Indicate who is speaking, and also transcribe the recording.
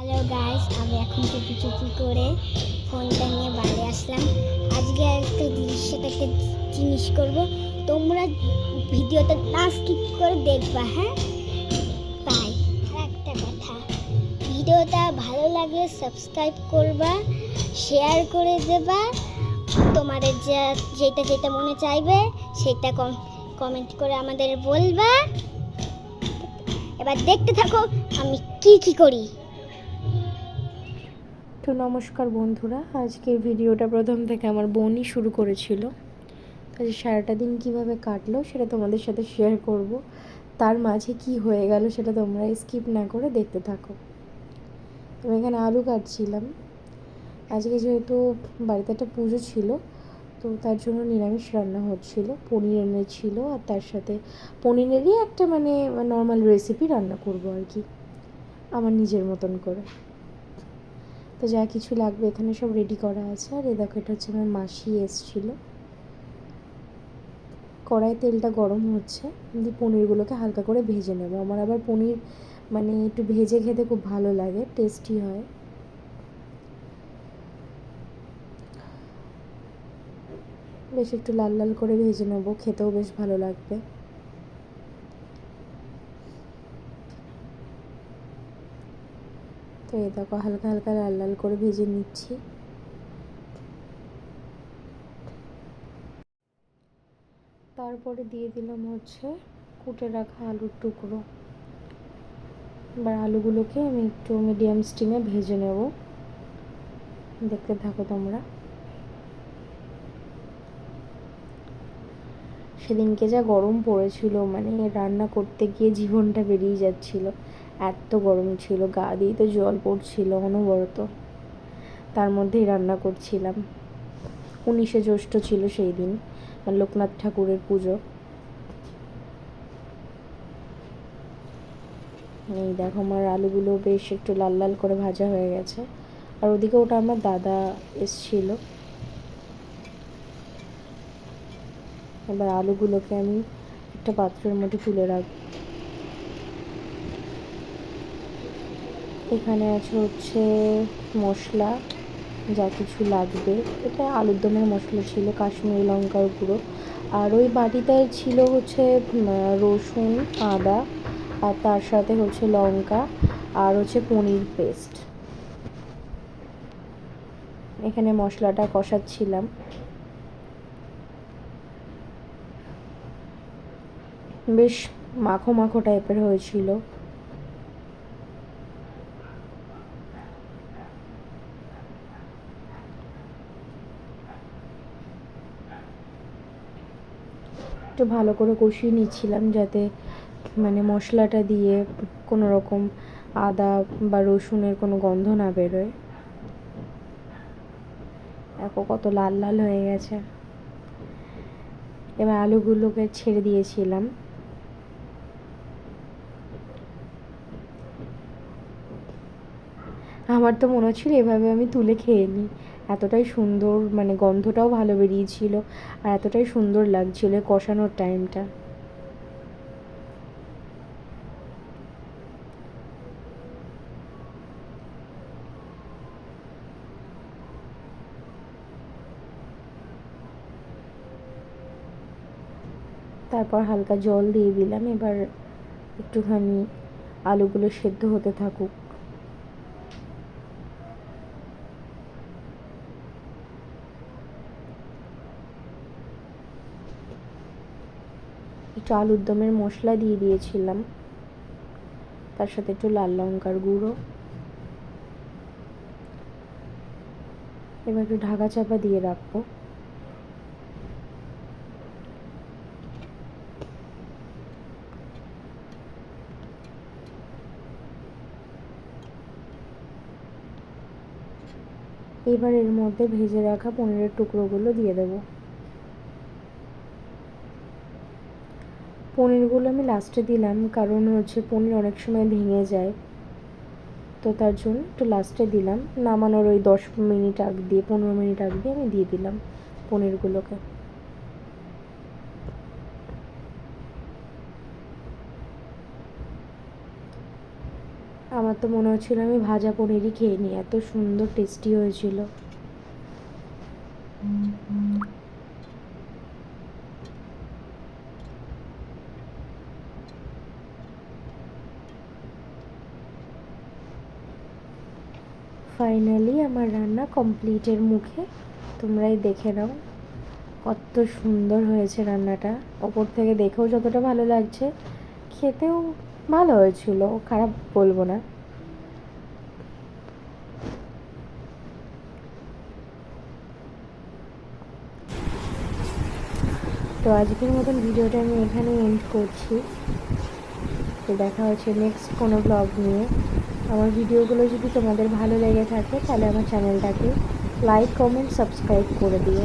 Speaker 1: Hello guys, আমি এখন চুপি চুপি করে ফোনটা নিয়ে বাইরে আসলাম। আজকে একটা জিনিস করব। তোমরা ভিডিওটা না স্কিপ করে দেখবা, হ্যাঁ? তাই আর একটা কথা, ভিডিওটা ভালো লাগলে সাবস্ক্রাইব করবা, শেয়ার করে দেবা, তোমাদের যেটা যেটা মনে চাইবে সেটা কমেন্ট করে আমাদের বলবা। এবার দেখতে থাকো আমি কি করি।
Speaker 2: তো নমস্কার বন্ধুরা, আজকের ভিডিওটা প্রথম থেকে আমার বোনই শুরু করেছিল। তাই সারাটা দিন কিভাবে কাটলো সেটা তোমাদের সাথে শেয়ার করব। তার মাঝে কি হয়ে গেল সেটা তোমরা স্কিপ না করে দেখতে থাকো। আমি এখানে আলু কাটছিলাম। আজকে যেহেতু বাড়িতে একটা পুজো ছিল, তো তার জন্য নিরামিষ রান্না হচ্ছিল। পনির এনেছিল আর তার সাথে পনিরেরই একটা নর্মাল রেসিপি রান্না করব আর কি, আমার নিজের মতন করে। তো যা কিছু লাগবে এখানে সব রেডি করা আছে। আর দেখো, এটা হচ্ছে আমার মাসি এসেছিলো। কড়াই তেলটা গরম হচ্ছে, দিয়ে পনিরগুলোকে হালকা করে ভেজে নেবো। আমার আবার পনির একটু ভেজে খেতে খুব ভালো লাগে, টেস্টি হয়। বেশ একটু লাল লাল করে ভেজে নেবো, খেতেও বেশ ভালো লাগবে। তো এই দেখো, হালকা হালকা লাল লাল করে ভেজে নিচ্ছি। তারপরে দিয়ে দিলাম হচ্ছে কুটে রাখা আলুর টুকরো। এবার আলুগুলোকে আমি একটু মিডিয়াম স্টিমে ভেজে নেব। দেখতে থাকো তোমরা। সেদিনকে যা গরম পড়েছিল, রান্না করতে গিয়ে জীবনটা বেরিয়ে যাচ্ছিল, এত গরম ছিল, গা দিয়ে তো জল পড়ছিল অনবরত। তার মধ্যেই রান্না করছিলাম। 19শে জ্যৈষ্ঠ ছিল সেই দিন, লোকনাথ ঠাকুরের পুজো। এই দেখো, আমার আলুগুলো বেশ একটু লাল লাল করে ভাজা হয়ে গেছে। আর ওদিকে ওটা আমার দাদা এসছিল। এবার আলুগুলোকে আমি একটা পাত্রের মধ্যে তুলে রাখব। এখানে আছে হচ্ছে মশলা, যা কিছু লাগবে। এটা আলুর দমের মশলা ছিল, কাশ্মীরি লঙ্কার গুঁড়ো। আর ওই বাটিটায় ছিল হচ্ছে রসুন, আদা, আর তার সাথে হচ্ছে লঙ্কা, আর হচ্ছে পনির পেস্ট। এখানে মশলাটা কষাচ্ছিলাম। বেশ মাখো মাখো টাইপের হয়েছিল। একটু ভালো করে কষিয়ে নিচ্ছিলাম, যাতে মশলাটা দিয়ে কোনো রকম আদা বা রসুনের কোনো গন্ধ না বেরোয়। দেখো কত লাল লাল হয়ে গেছে। এবার আলুগুলোকে ছেড়ে দিয়েছিলাম। আমার তো মনে হচ্ছিল এভাবে আমি তুলে খেয়ে নিই, এতটাই সুন্দর, গন্ধটাও ভালো বেরিয়েছিল, আর এতটাই সুন্দর লাগছিল কষানোর টাইমটা। তারপর হালকা জল দিয়ে দিলাম। এবার একটুখানি আলুগুলো সেদ্ধ হতে থাকুক। একটু আলুর দমের মশলা দিয়ে দিয়েছিলাম, তার সাথে একটু লাল লঙ্কার গুঁড়ো। এবার একটু ঢাকা চাপা দিয়ে রাখবো। এবার এর মধ্যে ভেজে রাখা পনিরের টুকরোগুলো দিয়ে দেবো। পনিরগুলো আমি লাস্টে দিলাম, কারণ হচ্ছে পনির অনেক সময় ভেঙে যায়, তো তার জন্য একটু লাস্টে দিলাম। নামানোর ওই 10 মিনিট আগ দিয়ে, 15 মিনিট আগ দিয়ে আমি দিয়ে দিলাম পনিরগুলোকে। আমার আমার তো মনে হচ্ছিল আমি ভাজা পনিরই খেয়ে নিই, এত সুন্দর টেস্টি হয়েছিল। ফাইনালি আমার রান্না কমপ্লিটের মুখে, তোমরাই দেখে নাও কত সুন্দর হয়েছে রান্নাটা। ওপর থেকে দেখেও যতটা ভালো লাগছে, খেতেও ভালো হয়েছিল, খারাপ বলবো না। তো আজকের মতন ভিডিওটা আমি এখানে এন্ড করছি। তো দেখা হচ্ছে নেক্সট কোনো ব্লগ নিয়ে। আমার ভিডিওগুলো যদি তোমাদের ভালো লেগে থাকে তাহলে আমার চ্যানেলটাকে লাইক, কমেন্ট, সাবস্ক্রাইব করে দিও।